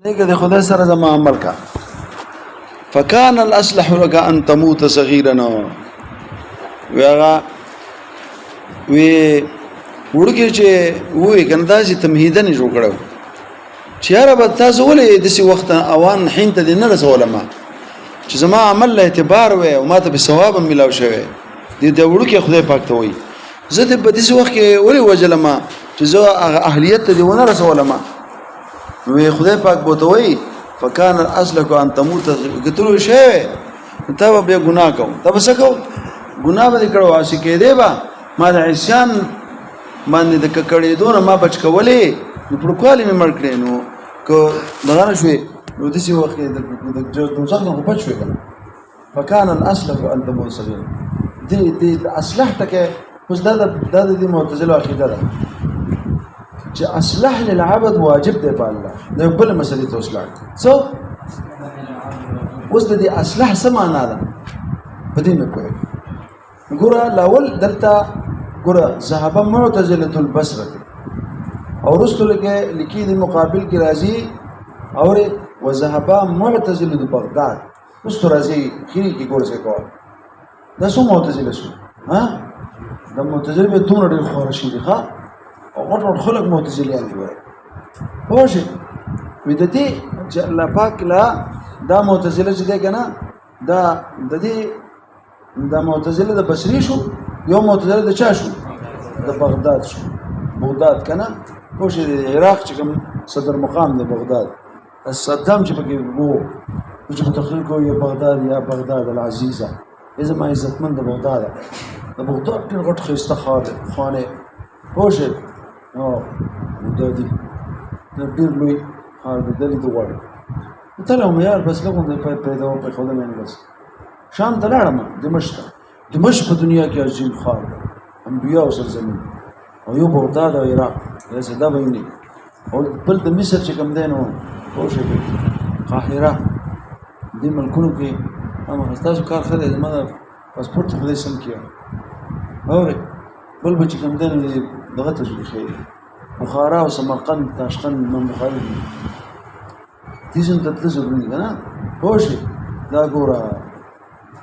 دغه خدای سره زما عمل کا فکان الاصلح لك ان تموت صغيرا ویغه وی ورګه چې وې کنده چې تمهیدنه جوړ کړو چیرې به تاسو ولې د سی وخت اوان حين ته نه رسول ما چې زما عمل له اعتبار وې او ماته به ثواب ملاو شوی د ورګه خدای پاک ته وې زه ته په دې وخت کې ولې وجلما چې زه اهلیت ته ونه رسول ما وی خدای پاک بوته وی فکان الاصل ان تموت قتلوا شی ته به ګناه کوم ته څه کوم ګناه به کړو واسي کې دی با ما د عصيان باندې د ککړې دونه ما بچ کولې نو پرکوالی مې مړ کړې نو کو دغه شوي نو د سی وخت د دوزخ نه پټ شوی کنه فکان الاصل ان تموت صغير دي اصلح تکه اوس دا د معتزله عقیده ده چې اصلح للعبد واجب دی په الله دا بل مسلې ته اصلاح سو اوس د دې اصلح څه معنا ده په دې مې کوي ګوره لاول دلته ګوره ذهب معتزله البصره او رسل کې لیکي د مقابل کې راځي او وذهب معتزله بغداد اوس راځي خېری کې ګوره څه کوي دا څو معتزله شو ها د معتزله به تونه ډېر خور شي ښا او غټ خلک معتزلیان دي وای خوشي ودته چې الله پاک لا دا معتزله چې ده کنه دا د دې د معتزله د بصری شو یو معتزله د چا شو د بغداد شو بغداد کنه خوشي د عراق چې کوم صدر مقام د بغداد صدام چې پکې وو چې په تخریل کو یا بغداد یا بغداد العزیزه اذا ما عزتمن د بغداد د بغداد ډېر غټ خسته خانه خوشي او د دې ډېر لوی خار د دې دوړ ته له معیار بس لګون د پیدا او په خوله مې بس شام ته لاړم دمشق په دنیا کې عظیم خار انبیاء او سرزمین او یو بغداد او عراق دا زده ویني او بل د مصر چې کوم دینو او شي قاهره دې ملکونو کې هم تاسو کار خله زموږ پاسپورت خو دې سم کیه اور بل بچ کوم دینو دغه ته شي بخارا او سمرقند تاشقند من بخاري دي څنګه تدلسه ورني کنه خوشي دا ګوره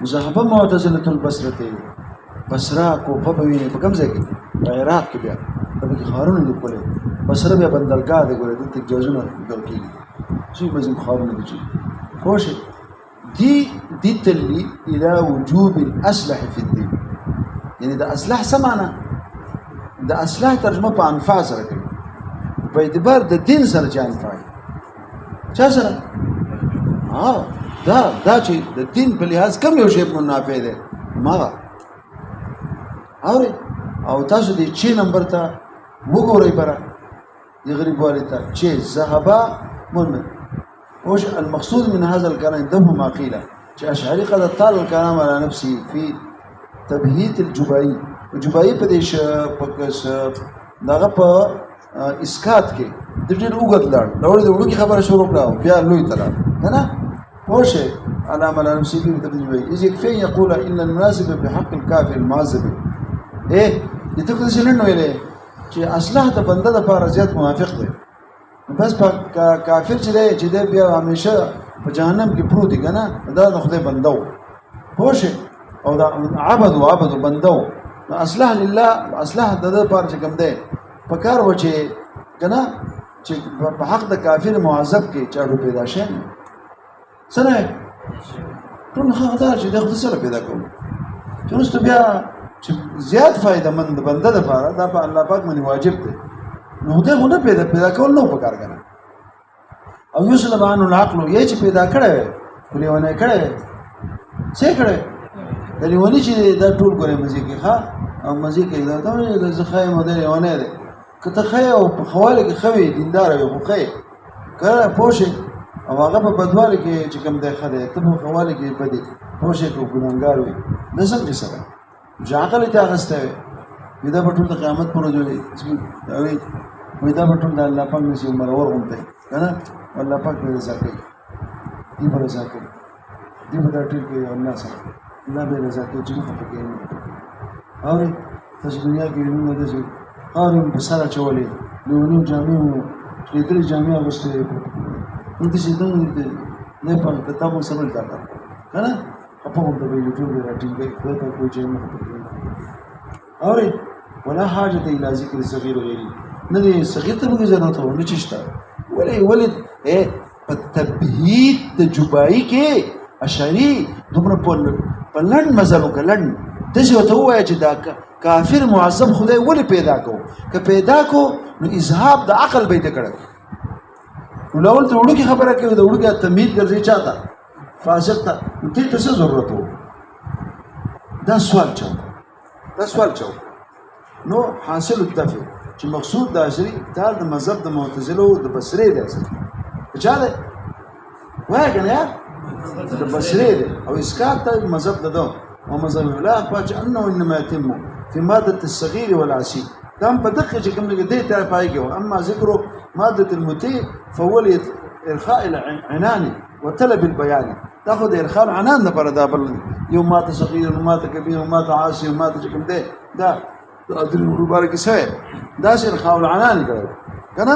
مذهب معتزله البصره بصره کو په ویني په کوم ځای کې عراق کې بیا په خارونه دي کوله بصره بیا بندرګاه دی ګوره د تجاوزونه دلکې شي مزم خارونه دي خوشي دي تلي الى وجوب الاصلح في الدين يعني دا اصلح سمعنا دا اصلاح ترجمه په انفاع سره کوي په اعتبار د دین سره چې انفاع چا سره دا چې د دین په لحاظ کم یو شی منافع ده ما او تاسو دې چې نمبر ته وګورئ برا د غریب والته چې ذهبا مؤمن وش المقصود من هذا الكلام ده ما قيل چې اشعري قد طال الكلام على نفسه في تبهيت الجبائي جبایي په دې دغه په اسکات کې د ډېر وګت لړ د وړو خبره شروع کړه بیا لوی تر کنه خوشه علامه الانسی په تبجبي اذا يكفي يقول ان المناسب بحق الكافر المعذب دې ته څه نه ویلې چې اصلاح ته بنده د لپاره زیات موافق دی بس په کافر چې دی بیا همیشه په جهنم کې پروت دی کنه دا د خدای بندو خوشه او دا عبد بندو اصلاح لله اصلاح د لپاره چې کوم دی په کار و چې کنه چې په حق د کافر معذب کې چاړو پیدا شي سره ټول هغه چې د خپل سره پیدا کوم چې نو بیا چې زیات فائدہ مند بنده د لپاره دا په الله پاک باندې واجب دی نو دا غو نه پیدا کول نو په کار کنه او یوسلمان العقل یې چې پیدا کړي ولېونه کړي څه کړي دلیونی چې دا ټول ګورې مزي کې ښا او مزي کې دا د زخای مودل ونه ده کته خای او په خواله کې خوي دیندار وي خو خای کړه پوښي او هغه په بدواله کې چې کوم دی خره ته په خواله کې بدی پوښي کو ګناګار وي نه څنګه سره ځاګل ته غسته وي دا په ټول قیامت پر ورځ وي دا په ټول د الله پاک نشي عمر ورغونته کنه الله پاک دې رضا کوي دې پر رضا کوي دې په ټول کې الله سره الله به رضا کوي چې په کې او تاسو دنیا کې نو د قارن په سره چولې نو جامع دې جامع واستې انت چې نه پم ته تاسو سره ځه کنه په کوم د یوټیوب راټینګ کوي په کوم ځای نه اوري ولا حاجه الى ذکر صغیر غیری نه دي صغیر ته موږ ضرورت و نه چشته ولې په تبهید د جبایي کې اشعری دومره په لړ مزلو کې لړ دغه ته وایي چې دا کافر معذب خدای ولې پیدا کو که پیدا کو نو اذهاب د عقل به دې کړ نو لول ته وړو کې خبره کوي د وړو کې تمهید ګرځي چاته فاسق ته دې ته څه ضرورت و دا سوال چاو نو حاصل الدفع چې مقصود د اشعری د مذهب د معتزله او د بصری دی چا ده وای کنه د بصری دی او اسکات ته مذهب ده او مذهب الله پاتې انه انما يتم في ماده الصغير والعسير دام په دقه چې کوم لګي دی ته پایږي اما ذکر ماده المتي فهو ارخاء العنان وطلب البيان تاخذ ارخاء العنان لپاره دا بل یو ماده صغير او ماده كبير او ماده عاصي او ماده کوم دی دا د مبارک سوی دا چې ارخاء العنان کوي کنه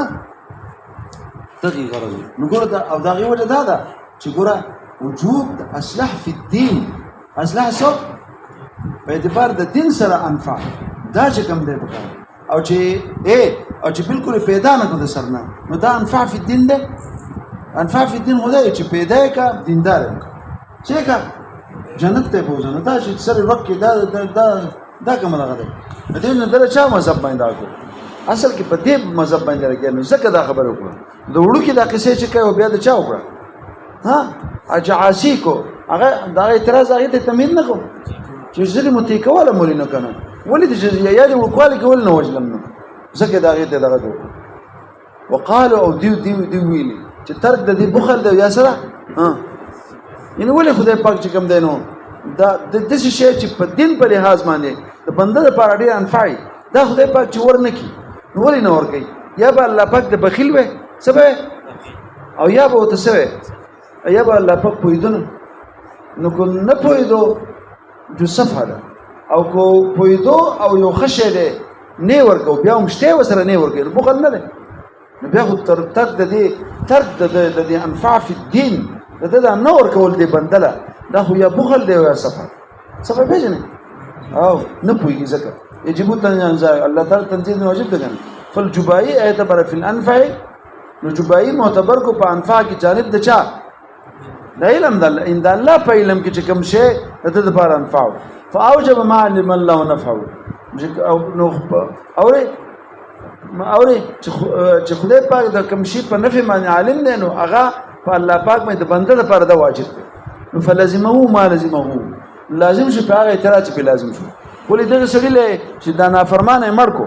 تغي غرض نو ګوره دا او دا غي وجه دا ده چې ګوره وجود اصلح فی الدین اصلح سو په اعتبار د دین سره انفع دا چې کوم دی پکاره او چې بالکل پیدا نه کړو سرنا نو دا انفع فی الدین ده انفع فی الدین خدای چې پیدا کا دیندار چې کا جنت ته بوزنه دا چې سره وخت دا کوم لغه ده دې نه درچا مذهب باندې راکو اصل کې په دې مذهب باندې راګل نو ځکه دا خبره وکړه د وړو کې دا قصې چې کوي بیا د چا وکړه ها اجعاسی کو هغه دا اعتراض هغه ته تمید نه کوم چې ځلې متي کوله مولي نه کنه ولې د جزئیات وکواله کول نه وجلم نو ځکه دا هغه ته دغه وقالو او دی ویلي چې ترک د دې بخل دی یا سره ها یعنی ولې خدای پاک چې کوم دینو دا د دې شی چې په دین په لحاظ باندې د بنده لپاره ډیر انفعي دا خدای پاک چې ورنکي نو ولې نه ورکي یا به الله پاک د بخیل وي سبه او یا به وتسوي یا به الله پاک پویدنه نو کو نه پویدو جو صفه او کو پویدو او یو خشه ده نه ورکو بیا مشته وسره نه ورکو بخل نه ده نو بیا تر د دې انفع فی الدین دا نه ورکول دی بندله دا خو یا بخل دی یا صفه پیژنه او نه پویږي ځکه يجب تنزل الله تعالی تنزيل واجب ده فالجبائي اعتبر في الانفع نو جبائي معتبر کو په انفع کی جانب د چا د علم د ان د الله په علم کې چې کوم شی د لپاره انفع فاوجب ما علم الله نفعه او نو اوري چې خدای پاک د کوم شی په نفع باندې عالم دی نو هغه په الله پاک باندې د بنده لپاره د واجب دی نو فلزمه ما لزمه لازم شي په هغه اعتراض په لازم شو ولې دغه سړي له چې دا نافرمانه مړ کو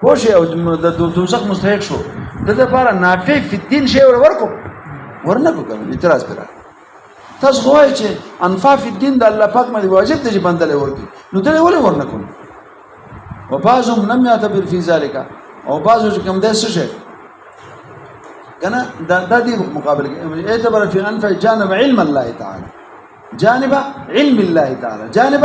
پوښي او د دوزخ مستحق شو د لپاره نافع فی الدین شی ورکو ورنکو کوم اعتراض کړه تاسو وایي چې انفع فی الدین د الله پاک باندې واجب دی چې بنده له ورکی نو ته ولې ورنکو وبعضهم لم يعتبر في ذلك او بعضو چې کوم داسې شي کنه دا دی مقابل کې اعتبر فی انفع جانب علم الله تعالی جانب علم الله تعالی جانب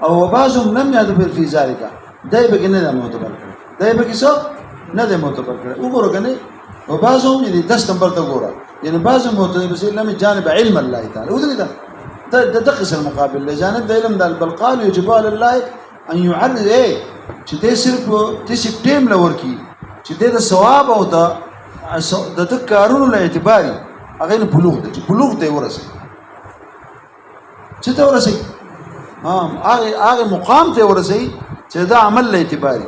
او بعضهم لم يعتبر في ذلك دای به نه معتبر کړي دای به څه نه معتبر کړي وګورئ کنه او بعضهم دې 10 نمبر ته ګوره یعنی بعضهم معتبر بس لم جانب علم الله تعالی وذلك ده دقس المقابل لجانب علم ده بل قال يجب على الله ان يعرض چې دې صرف تاسو ټیم لور کی چې دې د ثواب او د کارونو له اعتباري هغه نه بلوغ دی بلوغ دی ورسې چې ته ورسې هغه مقام ته ورسې چې دا عمل له اعتباري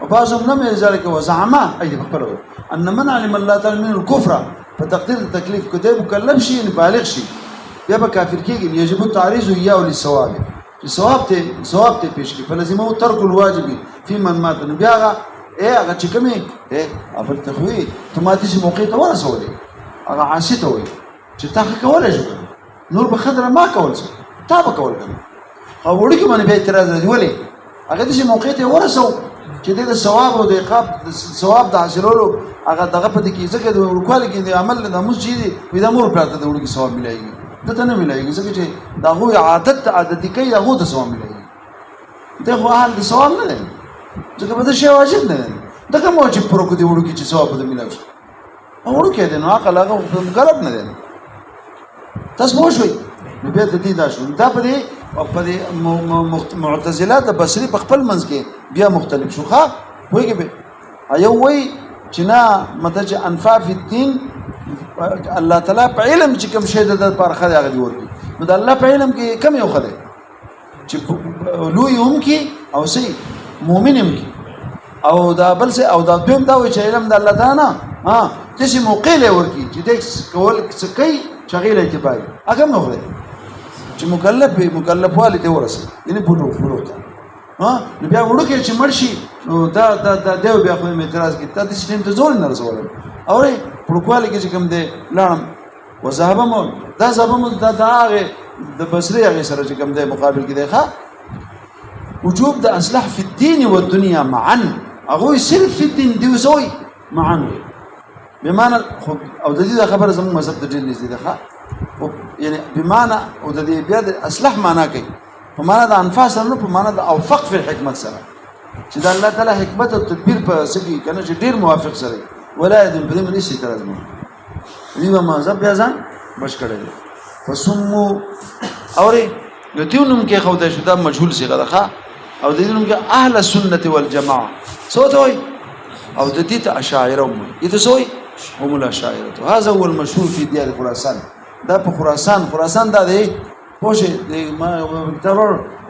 وبعضهم لم ذلك وزعما اي خبره ان من علم الله تعالی من الكفر فتقدير التكليف كده مكلف شي بالغ شي یا به کافر کېږي یجب التعريض اياه للثواب ثواب ته پیش کی فلزمه ترک الواجب في من مات بیا هغه چې کومه افل تخوي ته ماتې شي موقع ته ورسولې هغه عاصي ته وي چې تا کولای شو نور به خضره ما کول څه تا به کول کنه او وړي کې باندې به اعتراض راځي ولې هغه د موقع ته ورسو چې د ثواب او د عقاب ثواب د حاصلولو هغه دغه په دې کې ځکه د ورکوالي کې د عمل د مسجد وي د امور پراته د وړي کې ثواب ملایږي دته نه ملایږي ځکه چې دا هو عادت کوي دا هو د ثواب ملایږي دا خو حال د ثواب نه دی ځکه به د شی واجب نه دی دا کوم واجب پر کو دی وړو کې چې ثواب د ملایږي وړوکی دی نو عقل هغه غلط نه دی تاسو پوه شوئ نو بیا د دې دا شو دا په دې معتزله د بصري په خپل منځ کې بیا مختلف شو ښه پوهېږې به یو وایي چې نه مطلب چې انفع فی الدین الله تعالی په علم چې کوم شی د لپاره ښه دی هغه دې ورکړي نو د الله په علم کې کوم یو ښه دی چې لوی هم کې او صحیح مؤمن هم کې او دا بل څه او دا دویم دا وایي چې علم د الله تعالی نه داسې موقع لی ورکړي چې دې کول څه کوي چې هغې له اتفاق هغه هم نه خدای چې مکلف والي ته ورسېد یعنې بلوغ ته نو بیا وړوکی چې مړ شي نو دا دی بیا خو اعتراض کوي تا داسې ټایم ته زور نه رسولی اورئ وړوکوالي کې چې کوم دی لاړم وذهبه مو دا ذهبه مو دا هغې د بصري هغې سره چې کوم دی مقابل کې دی ښه وجوب د اصلاح فی الدین والدنیا معا هغوی صرف فی الدین دی وسوی معا بمعنی او د دې دا خبره زموږ مذهب ته ډېر نږدې ده ښه یعنی بمعنی او د دې بیا د اصلاح معنا کوي په معنا د انفع سره نه په معنا د اوفق فی الحکمت سره چې د الله تعالی حکمت او تدبیر په څه کې که نه چې ډېر موافق سره ولا یدین په دې باندې هېڅ اعتراض نه دې به مذهب بیا ځان بچ کړی دی فصمو اورې د دې نوم کې ښودی شو دا مجهول صیغه ده ښه او د دې نوم کې اهل سنت والجماعه څه ورته وایي او د دې ته اشاعره هم وایي دې ته څه وایي هم الاشاعره هذا هو المشهور في ديار خراسان دا په خراسان دا دی پوه شئ ما کتاب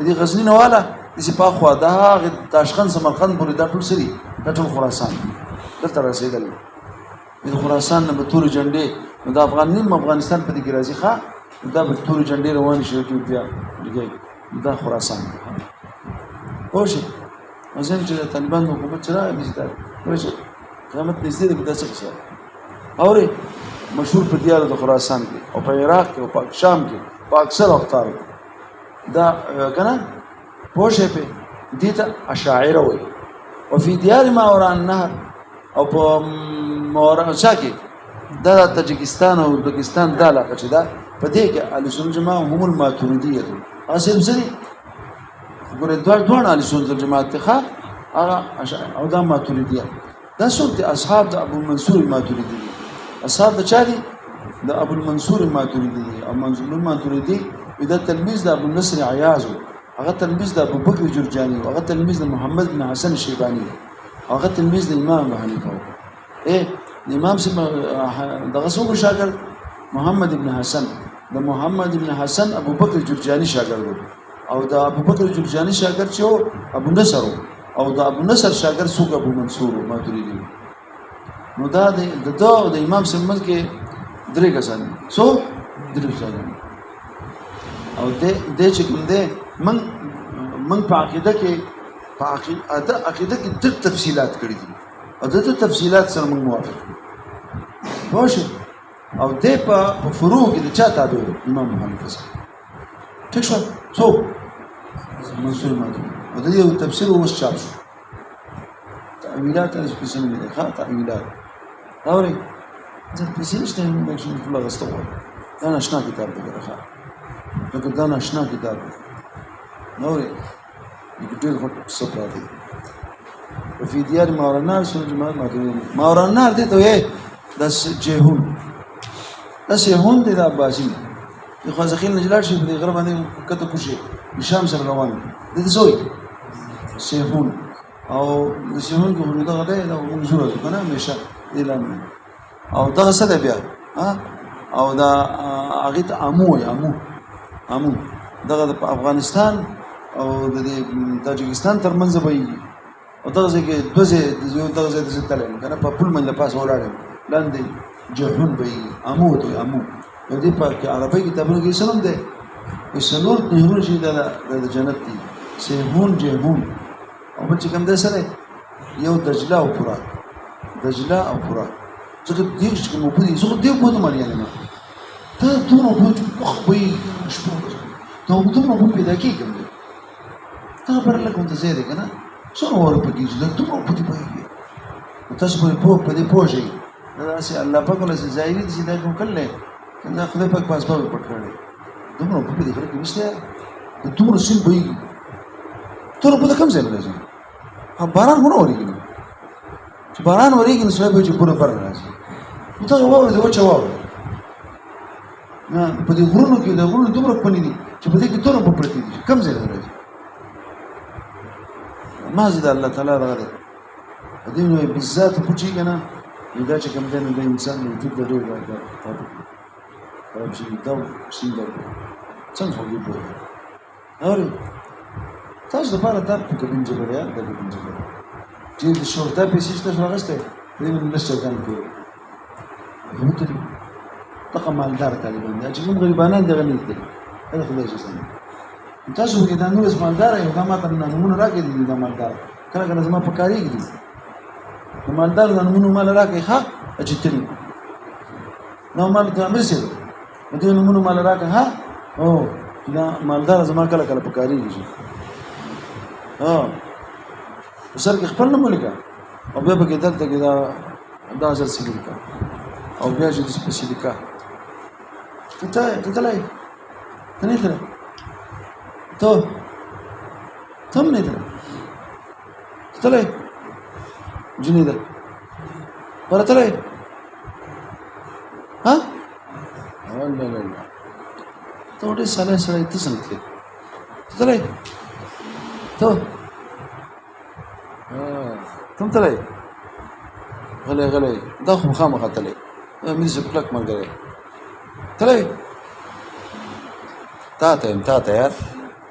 د غزني نه واله داسې پاخوا دا تاشقند سمرقند پورې دا ټول څه دي دا ټول خراسان دلته رسېدل د خراسان نه به تورې جنډې نو د افغانستان په دې کې راځي ښه دا به تورې جنډې روانې شي بیا دا خراسان پوه شئ مثلا چې د طالبان حکومت چې راغی پوه شئ قیامت نږدې دی دا څه کیسه اورئ مشهور په دیار د خراسان کې او په عراق کې او په شام کې په اکثر اقطار دا کنه پوه شئ په دې ته اشاعره وایي او په دیار ما وراء النهر او په ماوراء کې دا تاجکستان او ازبکستان دا علاقه چې دا په دې کې اهل سنت جماعه هم الماتوریدیه دي اصل سری ګوره دوه اهل سنت جماعت ته هغه او دا ماتوریدیه دا څوک دي اصحاب د ابو منصور ماتوریدي اصحاب د چا دي د ابو المنصور ماتوریدي او منصور ماتوریدي دا تلمیذ د ابو نصر عیاض هغه تلمیذ د ابو بکر جرجانی هغه تلمیذ د محمد بن حسن شیبانی هغه تلمیذ د امام ابو حنیفه د امام سم دغه څوک شاګرد محمد بن حسن د محمد بن حسن ابو بکر جرجانی شاګرد او د ابو بکر جرجانی شاګرد چې ابو نصر او د ابو نصر شاګرد څوک ابو منصور ماتوریدي نو دا د امام سمز کې درې کسان سو درې کسان او د چې کوم دی من په عقیده کې د تفصیلات کړی دي او د تفصیلات سره موږ موافق پوه شئ او د په فروع کې د چا تابع امام حنیفه سره ټیک شو څوک منصور ماتوریدي او د دې تفسیر اوس چاپ شو تعویلات از قسم دي ښه تعویلات اورئ زه پیسې نشته موږ شنو ټول غوښتو دا ناشنا کتاب دی ښه لکه دا ناشنا کتاب دی اورئ ډېر غټ څه پراته دي په دیار ماوراء سنت جماعت ماوراء دې ته یې د جهون دا سیهون دی د عباسي د خوازخیل نجلار شي په دې غره باندې کته کوشي شام سره روان دي د زوی سیهون او د سیهون کې دغه دی دا منظور ده کنه همیشه اعلان او دغه څه دی بیا او دا هغه ته امو دغه د افغانستان او د تاجکستان ترمنځ به او دغه ځای کې دوه دغه ځای د تلل کنه په پل منځ پاس ولاړ لاندې جهون به امو د دې په عربی کتابونو کې سلام دی وسنور نهرو شي د جنت دي سیهون جهون او بل چې کوم دی سره یو دجله او فرات ځکه دې چې مو په دې زه دې په دې مالي نه ته دوه په خوې شپه ته دوه په پیدا کېږم ته پر لکه ته زیاده کنه څو ور په کې چې ته په دې پوهیږي تاسو په دې پوهیږئ دا چې الله پاک له ظاهري دي چې دا کوم کله کنه خدای پاک پاسپورت پټ کړی دومره په دې خلک نشته دومره سین بوي ته په کوم ځای راځي باران هونه وريږي چې باران وريږي نو سړی به چې پوره پر راځي نو دغه واوره د وچه واوره په دې غرونو کې د غرونو دومره پنې دي چې په دې کې تورم په پرتې دي کم ځای نه راځي مازې د الله تعالی دغه دی په دې نو بالذات پوچي که نه دا چې کوم دی نو د انسان د وجود د ډېر پاتې کړي خراب شي دا سین دا څنګه خو دې پوهېږي اورې تاسو دپاره دا په کبین جبر یا دا کبین جبر چې د شهرتا پیسې چې تاسو اخیستی دې باندې لس چوکان کوي همته دي دغه مالدار طالبان دي چې کوم غریبانان دغه نه دي دا خدای شي سم تاسو کې دا نور مالدار یو دا ماته نمونه راکې دي دا مالدار کله کله زما په کاریږي دي د مالدار نمونه مال راکې ها اجتنی نو مال ته امر سي دې نمونه مال راکې ها او دا مالدار زما کله کله په کاریږي سر کې خپل نه مولګه او بیا به کې دلته کې دا ځل سلیکا او بیا چې د سپیسیلیکا ته تلای ته نه تلای ته تم نه تلای جنې ده پر تلای ها والله لا ته ډېر ساله سره ته څنګه تلای ته تم تلای غلې دا خو خامخا تلای مې څه پلک مګره تلای تا یار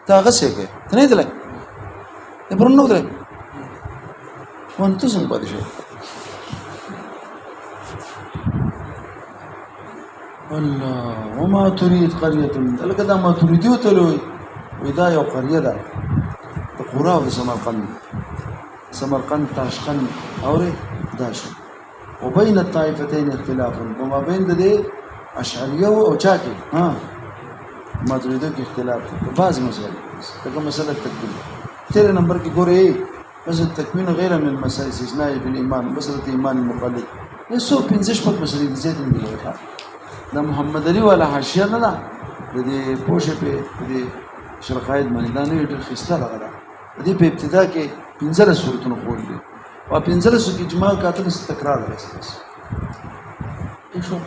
تا غسه کې ته نه تلای ته پرونو تلای وانت څنګه پاتې شو الله وما تريد قريه لکه دا ما تريد وتلوي ودا یو قريه ده د قرا او سمرقند تاشقند اوري داشو وبين الطائفتين اختلاف وما بين دې اشعريه او چاکي ها ما تريد کې اختلاف په بعض مسائل دغه مسله تکمیل تیر نمبر کې ګورئ بس التكوين غير من المسائل استثنائي بالايمان مساله ايمان المقلد یسو 15 پک مسلې دي زیات نه دي دا محمد علي والا حاشیه نه ده د دې پوښې په دې شرقاید باندې دا نه ډېر خسته راغله د دې په ابتدا کې 15 سورتونه خول دي او 15 کې اجماع کاته تکرار راځي شو